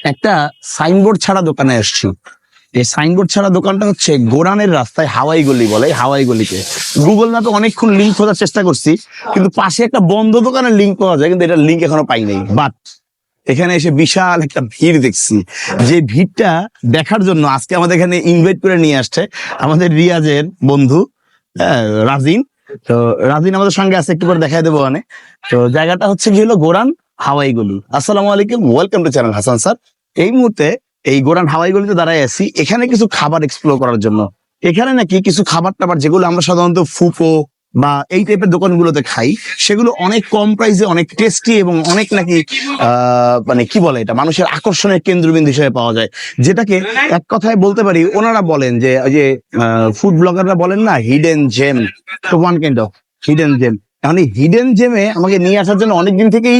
একটা সাইনবোর্ড ছাড়া দোকানে আসছি। এই সাইনবোর্ড ছাড়া দোকানটা হচ্ছে গোরানের রাস্তায়, হাওয়াই গলি বলে। হাওয়াই গলিতে গুগল ম্যাপে অনেকক্ষণ লিঙ্ক খোঁজার চেষ্টা করছি, কিন্তু পাশে একটা বন্ধ দোকানের লিঙ্ক পাওয়া যায়, কিন্তু এটার লিঙ্ক এখনো পাই নাই। বাট এখানে এসে বিশাল একটা ভিড় দেখছি। যে ভিড়টা দেখার জন্য আজকে আমাদের এখানে ইনভাইট করে নিয়ে আসছে আমাদের রিয়াজের বন্ধু রাজিন। তো রাজিন আমাদের সঙ্গে আছে, একটু করে দেখাই দেবো। মানে তো জায়গাটা হচ্ছে কি হলো, গোরান হাওয়াই গলি। আসসালামু আলাইকুম, welcome to channel Hasan sir. এই মুহূর্তে এই গোরান হাওয়াই গলিতে দাঁড়ায় আছি, এখানে কিছু খাবার এক্সপ্লোর করার জন্য। এখানে নাকি কিছু খাবার টাবার যেগুলো আমরা সাধারণত ফুফো বা এই টাইপের দোকানগুলোতে খাই, সেগুলো অনেক কম প্রাইসে, অনেক টেস্টি এবং অনেক নাকি মানে কি বলে এটা, মানুষের আকর্ষণের কেন্দ্রবিন্দু হিসেবে পাওয়া যায়। যেটাকে এক কথায় বলতে পারি, ওনারা বলেন যে ওই যে ফুড ব্লগাররা বলেন না, হিডেন জেম। তো one kind of hidden gem. এখন এই হিডেন জেমে আমাকে নিয়ে আসার জন্য অনেকদিন থেকেই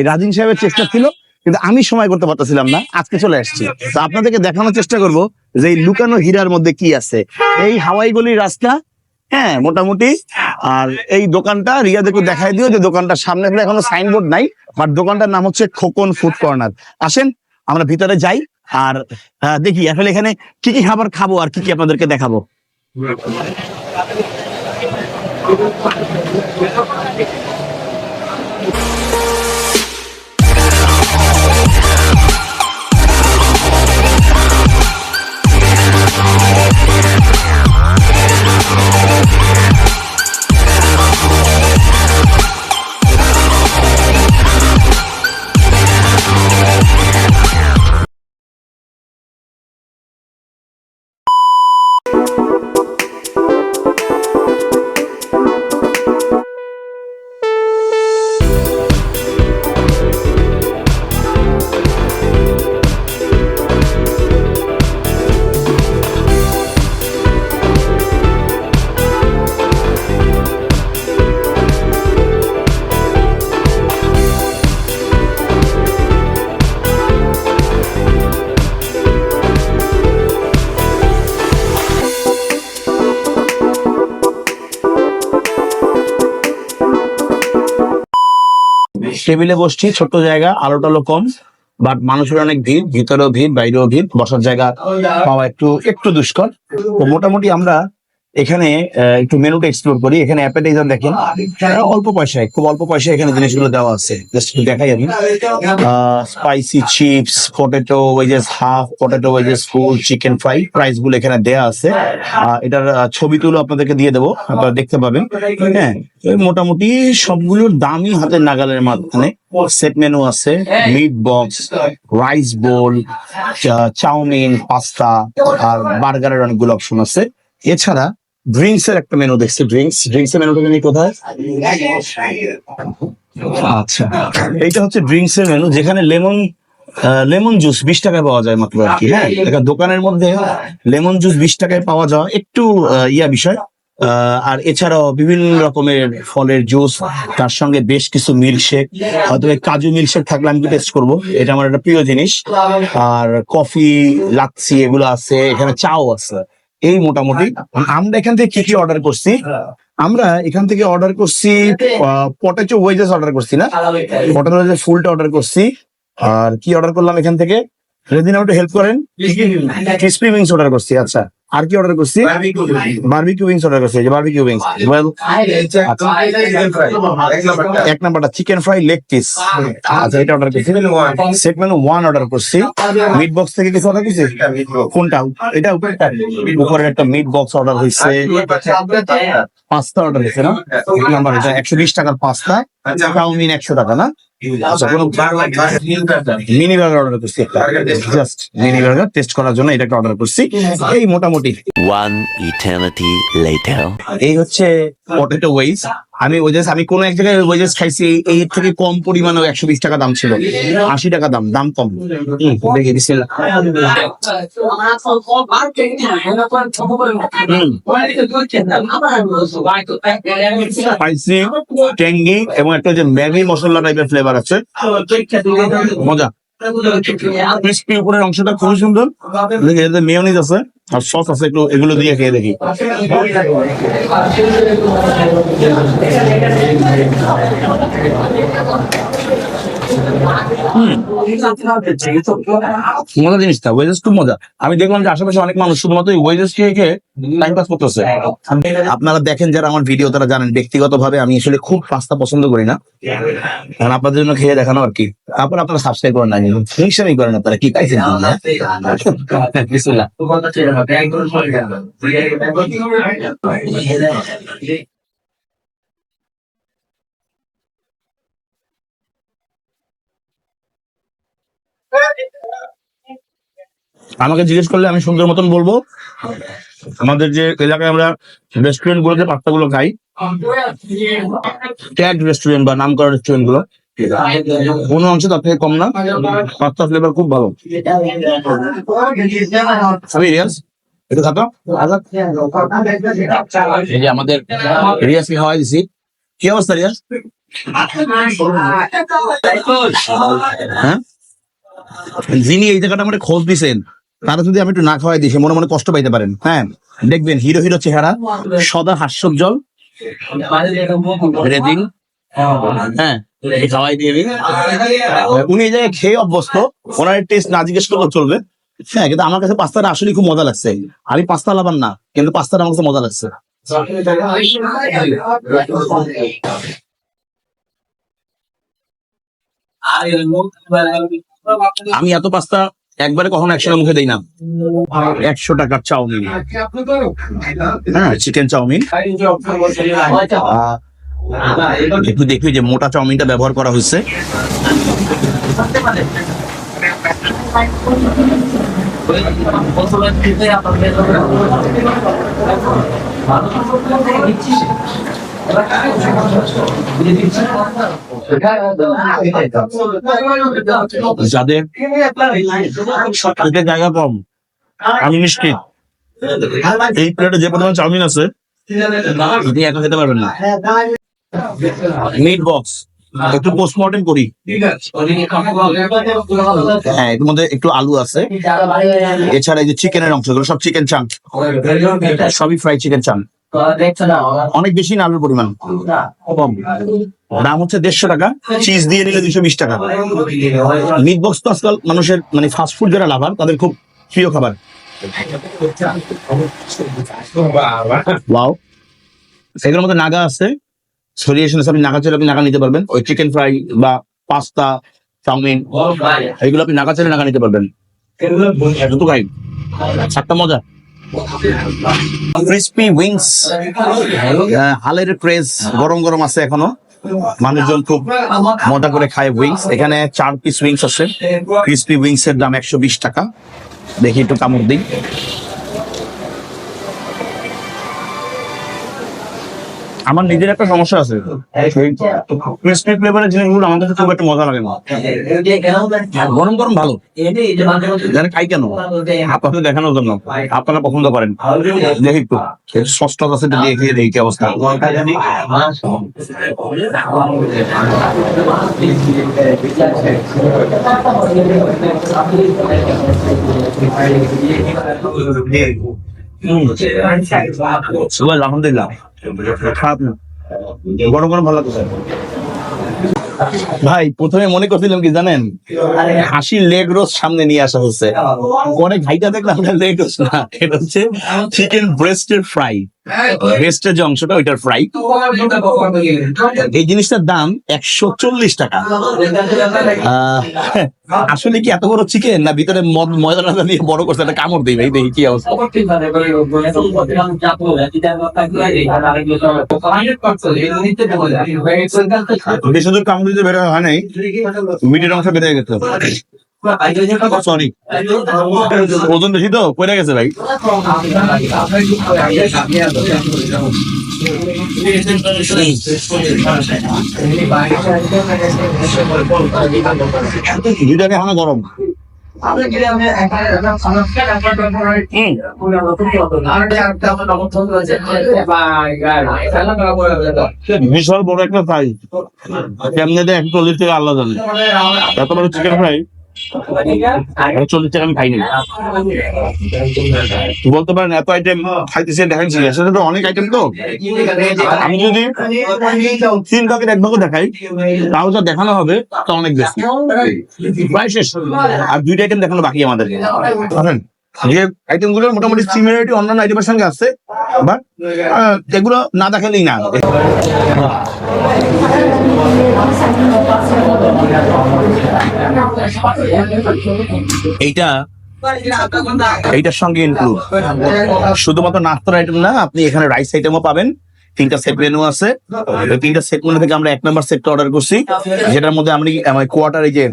রাজিন সাহেবের চেষ্টা ছিল, কিন্তু আমি সময় করতে পারতেছিলাম না। আজকে চলে আসছি, তো আপনাদেরকে দেখানোর চেষ্টা করব যে এই লুকানো হীরার মধ্যে কি আছে। এই হাওয়াই গলির রাস্তা, হ্যাঁ মোটামুটি। আর এই দোকানটা রিয়াদেরকে দেখাই দিও যে দোকানটার সামনে এখনো সাইনবোর্ড নাই, বাট দোকানটার নাম হচ্ছে খোকন ফুড কর্নার। আসেন আমরা ভিতরে যাই আর দেখি আসলে এখানে কি কি খাবার খাবো আর কি কি আপনাদেরকে দেখাবো। টেবিলে বসছি, ছোট্ট জায়গা, আলো টালো কম, বাট মানুষের অনেক ভিড়, ভিতরেও ভিড় বাইরেও ভিড়, বসার জায়গা পাওয়া একটু একটু দুষ্কর। তো মোটামুটি আমরা এখানে একটু মেনুটা এক্সপ্লোর করি। এখানে অ্যাপেটাইজার দেখেন, অল্প পয়সায়, খুব অল্প পয়সায় এখানে জিনিসগুলো দেওয়া আছে। জাস্ট একটু দেখাই আমি। Spicy chips, potato wedges half, potato wedges full, chicken fry, price গুলো এখানে দেয়া আছে। এটার ছবি তুলে আপনাদেরকে দিয়ে দেবো, আপনারা দেখতে পাবেন। হ্যাঁ, মোটামুটি সবগুলোর দামই হাতের নাগালের মাঝখানে। সেট মেনু আছে, meat box, rice bowl, chowmein, pasta আর বার্গারের অনেকগুলো অপশন আছে। এছাড়া ড্রিঙ্কস এর একটা মেনু দেখছি। ড্রিঙ্কস এর মেনুটা জানি কোথায়? আচ্ছা, এইটা হচ্ছে ড্রিঙ্কস এর মেনু, যেখানে লেমন জুস 20 টাকায় পাওয়া যায় মাত্র আর কি। হ্যাঁ, একটা দোকানের মধ্যে লেমন জুস 20 টাকায় পাওয়া যাওয়া একটু বিষয়। আর এছাড়াও বিভিন্ন রকমের ফলের জুস, তার সঙ্গে বেশ কিছু মিল্কশেক, হয়তো কাজু মিল্কশেক থাকলে আমি টেস্ট করবো, এটা আমার একটা প্রিয় জিনিস। আর কফি, লাচ্ছি এগুলো আছে, এখানে চাও আছে। এই মোটামুটি আমরা এখান থেকে কি কি অর্ডার করছি। আমরা এখান থেকে অর্ডার করছি পটেটো ওয়েজেস অর্ডার করছি, না পটেটো ওয়েজেস ফুলটা অর্ডার করছি। আর কি অর্ডার করলাম এখান থেকে, রেদিন একটু হেল্প করেন। ক্রিসপি উইংস অর্ডার করছি। আচ্ছা, আর কি অর্ডার করছি? বারবিকিউ উইংস অর্ডার করছি। Barbecue wings well. এক নাম্বারটা চিকেন ফ্রাই লেগ পিস। আচ্ছা, এটা অর্ডার করছি। সেট মেনু 1 অর্ডার করছি। মিট বক্স থেকে কিছু অর্ডার করছি। কোনটা? এটা উপরের একটা মিট বক্স অর্ডার হয়েছে। পাস্তা অর্ডার হয়েছে, না এক নাম্বার, এটা 120 টাকার পাস্তা, চাউমিন 100 টাকা, না? আচ্ছা, মিনি বার্গার অর্ডার করছি, জাস্ট মিনি বার্গার টেস্ট করার জন্য এটা একটা অর্ডার করছি। এই মোটামুটি One eternity later. এই হচ্ছে পটেটো ওয়েজ। আমি কোন এক জায়গায় ওয়েজেস খাইছি, এই থেকে কম পরিমাণে 120 টাকা দাম ছিল, 80 টাকা দাম কম। দেখি বিসমিল্লাহ। স্পাইসি, ট্যাঙ্গি এবং একটা যে ম্যাগি মশলা টাইপের ফ্লেভার আছে, মজা। ক্রিস্পি উপরের অংশটা খুবই সুন্দর। মেয়োনিজ আছে আর সস আছে, একটু এগুলো দিয়ে খেয়ে দেখি। মজা জিনিসটা ওয়েজেস খুব মজা। আমি দেখলাম যে আশেপাশে অনেক মানুষ শুধুমাত্র ওয়েজেস খেয়ে খেয়ে টাইম পাস করতেছে। আপনারা দেখেন যারা আমার ভিডিও তারা জানেন ব্যক্তিগত ভাবে আমি আসলে খুব পাস্তা পছন্দ করি না, কারণ আপনাদের জন্য খেয়ে দেখানো আর কি। তারপর আপনারা সাবস্ক্রাইব করেন না, হিসাবই করেন আপনারা কি খাইছেন। আমাকে জিজ্ঞেস করলে আমি সুন্দর মতন বলবো আমাদের যে এলাকায় আমরা রেস্টুরেন্ট গুলোতে পাস্তা গুলো খাই, ট্যাগ রেস্টুরেন্ট বা নাম করা রেস্টুরেন্ট গুলো, কোনো অংশে তার থেকে কম না। পাস্তা ফ্লেভার খুব ভালো। আমি রিয়াজ একটু খাতো। এই যে আমাদের রিয়াজকে খাওয়াই দিছি। কি অবস্থা রিয়াজ? হ্যাঁ, যিনি এই জায়গাটা আমাকে খোঁজ দিছেন তারা যদি আমি একটু না খাওয়াই দিই সে মনে মনে কষ্ট পাইতে পারেন। হ্যাঁ, দেখবেন হিরো হিরো চেহারা, সদা হাস্যোজ্জ্বল, রেডিং। হ্যাঁ, খাওয়াই দিয়ে উনি এই জায়গায় খেয়ে অভ্যস্ত, ওনার টেস্ট না জিজ্ঞেস করলেও চলবে। হ্যাঁ, কিন্তু আমার কাছে পাস্তাটা আসলে খুব মজা লাগছে। আমি পাস্তা লাভার না, কিন্তু পাস্তাটা আমার কাছে মজা লাগছে। আমি এত পাস্তা একবারে কখনো 100 মুখে দেই না। 100 টাকার চাউমিন, হ্যাঁ চিকেন চাউমিন, একটু দেখি যে মোটা চাউমিনটা ব্যবহার করা হয়েছে। যাদের জায়গা কম, আমি নিশ্চিত এই প্লেটে যে পরিমাণ চাউমিন আছে আপনি একা খেতে পারবেন না। মিট বক্স একটু পোস্টমর্টেম করি। হ্যাঁ, এর মধ্যে একটু আলু আছে, এছাড়া এই যে চিকেনের অংশগুলো সব চিকেন চাঙ্ক, সবই ফ্রাই চিকেন চাঙ্ক। অনেক বেশি না, আলুর পরিমাণ কম। দাম হচ্ছে 150 টাকা, চিজ দিয়ে নিলে 220 টাকা। মিট বক্স তো আজকাল মানুষের মানে ফাস্ট ফুড যারা লাভার তাদের খুব প্রিয় খাবার। ওয়াও, এগুলোর মধ্যে নাগা আছে, ভেরিয়েশন আছে। আপনি নাগা চাইলে আপনি নাগা নিতে পারবেন। ওই চিকেন ফ্রাই বা পাস্তা, চাউমিন এগুলো আপনি নাগা চাইলে নাগা নিতে পারবেন। দুটো খাই, একটা মজা। ক্রিসপি উইংস, হালের ক্রেজ গরম গরম আছে এখনো, মানুষজন খুব মজা করে খায় উইংস। এখানে 4 পিস উইংস আছে। ক্রিসপি উইংস এর দাম 120 টাকা। দেখি একটু কামড় দিই। আমার নিজের একটা সমস্যা আছে, ক্রিসপি ফ্লেভারের জিনিসগুলো আমার কাছে খুব একটা মজা লাগে না। গরম গরম ভালো, জানি খাই কেন আপনাদের দেখানোর জন্য, আপনারা পছন্দ করেন। দেখি একটু সস টস আছে দিয়ে খেয়ে দেখি কি অবস্থা। আলহামদুলিল্লাহ, খারাপ না, গরম গরম ভালো লাগছে। ভাই প্রথমে মনে করছিলাম কি জানেন, হাসির লেগ রোস্ট সামনে নিয়ে আসা হচ্ছে, পরে ভাইটা দেখলাম লেগ রোস্ট না, এটা হচ্ছে চিকেন ব্রেস্টের ফ্রাই। ব্রেস্টের যে অংশটা ওইটার ফ্রাই। এই জিনিসটার দাম 140 টাকা। আসলে কি এত বড় চিকেন না ভিতরে ময়দা টয়দা দিয়ে বড় করছে? একটা কামড় দিই ভাই, দেখি কি অবস্থা। বেশি দূর কামড় দিতে বের হয় নাই, মিটের অংশ বেড়ে গেছে। সরি, ওজন বেশি তো পড়ে গেছে ভাই। দুইটাকে এখনো গরম। বিশাল বড় একটা ফ্রাই, কেমনে দেয় 140 টাকা আল্লাহ জানে। এত বড় চিকেন ফ্রাই 40 টাকা আমি খাইনি। বলতে পারেন এত আইটেম খাইতেছে দেখাচ্ছি, সেটা তো অনেক আইটেম তো। আমি যদি 3 ভাগের 1 ভাগও দেখাই তাও যা দেখানো হবে তা অনেক বেশি, প্রায় শেষ। আর 2টা আইটেম দেখানো বাকি আমাদের। যে আইটেম গুলো মোটামুটি সিমিলারিটি অন্যান্য আইটেমের সঙ্গে আছে, বাট এগুলো না দেখালেই না। এইটার সঙ্গে ইনক্লুড শুধুমাত্র নাস্তার আইটেম না, আপনি এখানে রাইস আইটেমও পাবেন। 3টা সেট মেনু আছে। 3টা সেট মেনু থেকে আমরা 1 নম্বর সেটটা অর্ডার করছি, যেটার মধ্যে আমি কোয়ার্টার এই যে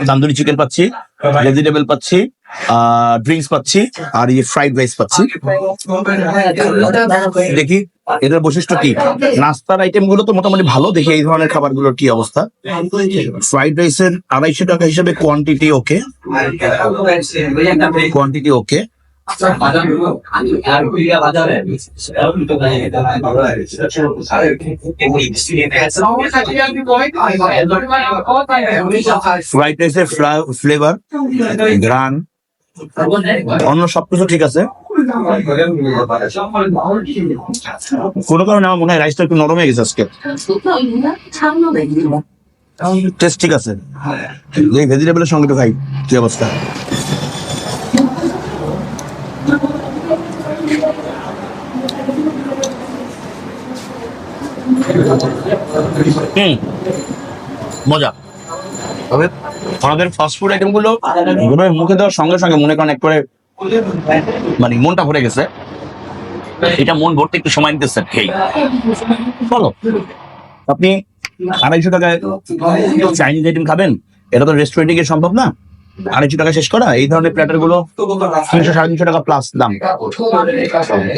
তান্দুরি চিকেন পাচ্ছি, ভেজিটেবল পাচ্ছি, ড্রিঙ্কস পাচ্ছি, আর এই ফ্রাইড রাইস পাচ্ছি। দেখি এটার বৈশিষ্ট্য কি। নাস্তার আইটেম গুলো তো মোটামুটি ভালো, দেখি এই ধরনের খাবারগুলোর কি অবস্থা। ফ্রাইড রাইসের 250 টাকা হিসেবে কোয়ান্টিটি ওকে, কোয়ান্টিটি ওকে। ফ্রাইড রাইসের ফ্লেভার, গ্রান, অন্য সবকিছু ঠিক আছে। কোনো কারণে আমার মনে হয় রাইসটা একটু নরম হয়ে গেছে আজকে। টেস্ট ঠিক আছে। এই ভেজিটেবলের সঙ্গে তো খাই, কি অবস্থা। মজা। তবে আমাদের ফাস্ট ফুড আইটেম গুলো মুখে দেওয়ার সঙ্গে সঙ্গে মনে করেন একবারে মানে মনটা ভরে গেছে। এটা মন ভরতে একটু সময় নিতেছে খেয়ে। বলো আপনি 250 টাকায় চাইনিজ আইটেম খাবেন, এটা তো রেস্টুরেন্টে গিয়ে সম্ভব না। 250 টাকা শেষ করা। এই ধরনের প্ল্যাটার গুলো 300-350 টাকা প্লাস দাম,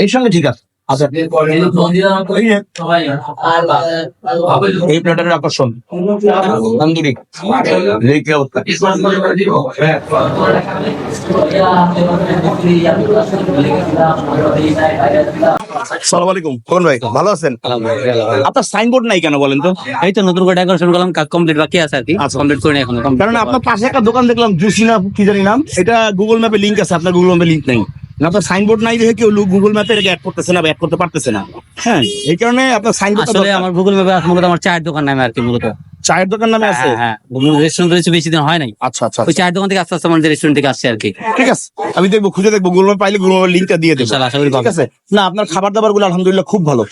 এর সঙ্গে ঠিক আছে। আচ্ছা, এই প্ল্যাটারের আকর্ষণ তন্দুরি, কি অবস্থা। আসসালামু আলাইকুম, কোন ভাই ভালো আছেন? আপনার সাইনবোর্ড নাই কেন বলেন তো? এই তো নতুন করে ডেকোরেশন করলাম, কাজ কমপ্লিট বাকি আছে আর কি, কমপ্লিট করে এখনো। কারণ আপনার পাশে একটা দোকান দেখলাম, জুসি না কি জানি নাম, এটা গুগল ম্যাপে লিংক আছে, আপনার গুগল ম্যাপে লিংক নেই। আপনার সাইনবোর্ড নাই দেখে কেউ গুগল ম্যাপে এটাকে অ্যাড করতেছে না বা অ্যাড করতে পারতেছে না। হ্যাঁ, এই কারণে আপনার সাইনবোর্ড। আসলে আমার গুগল ম্যাপে আছে মূলত আমার চায়ের দোকান নামে আর কি, মূলত চায়ের দোকান নামে আছে। হ্যাঁ, রেস্টুরেন্ট রয়েছে, বেশি দিন হয় নাই। আচ্ছা আচ্ছা, ওই চায়ের দোকান থেকে আস্তে আস্তে আমাদের রেস্টুরেন্ট থেকে আসছে আর কি। ঠিক আছে, আমি দেখবো, খুঁজে দেখবো, গুগল ম্যাপ পাইলে গুগল ম্যাপের লিংকটা দিয়ে দেবো। ইনশাআল্লাহ, আশা করি পাবেন। ঠিক আছে। না, আপনার খাবার দাবার গুলো আলহামদুলিল্লাহ খুব ভালো।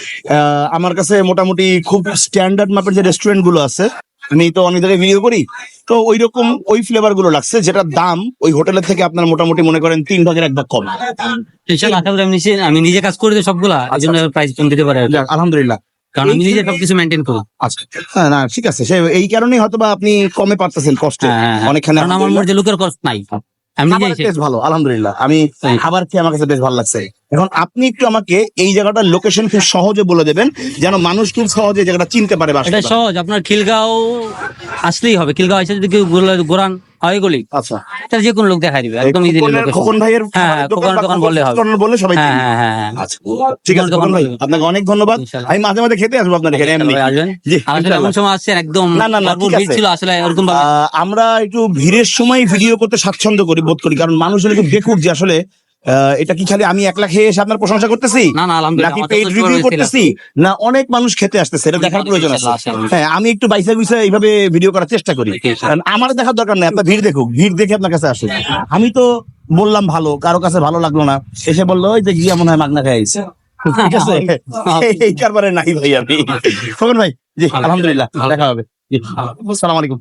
আমার কাছে মোটামুটি খুব স্ট্যান্ডার্ড মাপের যে রেস্টুরেন্ট গুলো আছে, আমি তো অনেক জায়গায় ভিডিও করি, তো ওই রকম ওই ফ্লেভার গুলো লাগছে, যেটার দাম ওই হোটেলের থেকে আপনার মোটামুটি মনে করেন 3 ভাগের 1 ভাগ কম। ইনশাআল্লাহ, আশা করি আমি নিজে কাজ করে দিই সবগুলা, এই জন্য প্রাইস কম দিতে পারে। যাক, আলহামদুলিল্লাহ, কারণ আমি নিজে সবকিছু মেনটেন করি। আচ্ছা, হ্যাঁ, না ঠিক আছে, সে এই কারণেই হয়তো বা আপনি কমে পারতেছেন কষ্টে অনেকখানে। কারণ আমার মধ্যে লুকের কষ্ট নাই, আমি নিজেই বেশ ভালো, আলহামদুলিল্লাহ। আমি খাবার খেয়ে আমার কাছে বেশ ভালো লাগছে। এখন আপনি একটু আমাকে এই জায়গাটার লোকেশন খুব সহজে বলে দেবেন, যেন মানুষ খুব সহজে জায়গাটা চিনতে পারে। এটা সহজ, আপনার খিলগাঁও আসলেই হবে। খিলগাঁও এসে যদি কেউ গোরান হয় গলি, আচ্ছা, তাহলে যে কোনো লোক দেখাই দিবে, একদম ইজি লোকেশন। খোকন ভাইয়ের দোকান বললে হবে, বললে সবাই চিনবে। হ্যাঁ। আচ্ছা, ঠিক আছে খোকন ভাই, আপনাকে অনেক ধন্যবাদ। আমি মাঝে মাঝে খেতে আসবো আপনার এখানে, এমনি আসবেন। জি, আসলে এমন সময় আসছেন একদম না, ভরপুর ভিড় ছিল, আসলে এরকম ভাবে আমরা একটু ভিড়ের সময় ভিডিও করতে স্বাচ্ছন্দ্য বোধ করি, কারণ মানুষ একটু দেখুক যে আসলে এটা কি খালি আমি একলা খেয়ে এসে আপনার প্রশংসা করতেছি, না, নাকি পেইড রিভিউ করতেছি, না অনেক মানুষ খেতে আসতেছে, এটা দেখার প্রয়োজন আছে। হ্যাঁ, আমি একটু বাইসা গুইসা এইভাবে ভিডিও করার চেষ্টা করি। আমার দেখার দরকার নেই, আপনার ভিড় দেখুক, ভিড় দেখে আপনার কাছে আসুক। আমি তো বললাম ভালো, কারো কাছে ভালো লাগলো না, এসে বললো ওই যে গিয়া মনে হয় মাগনা খাইছে। ঠিক আছে, এই কারবারে নাই ভাই আমি। খোকন ভাই, জি আলহামদুলিল্লাহ, দেখা হবে। জি, আসসালামু আলাইকুম।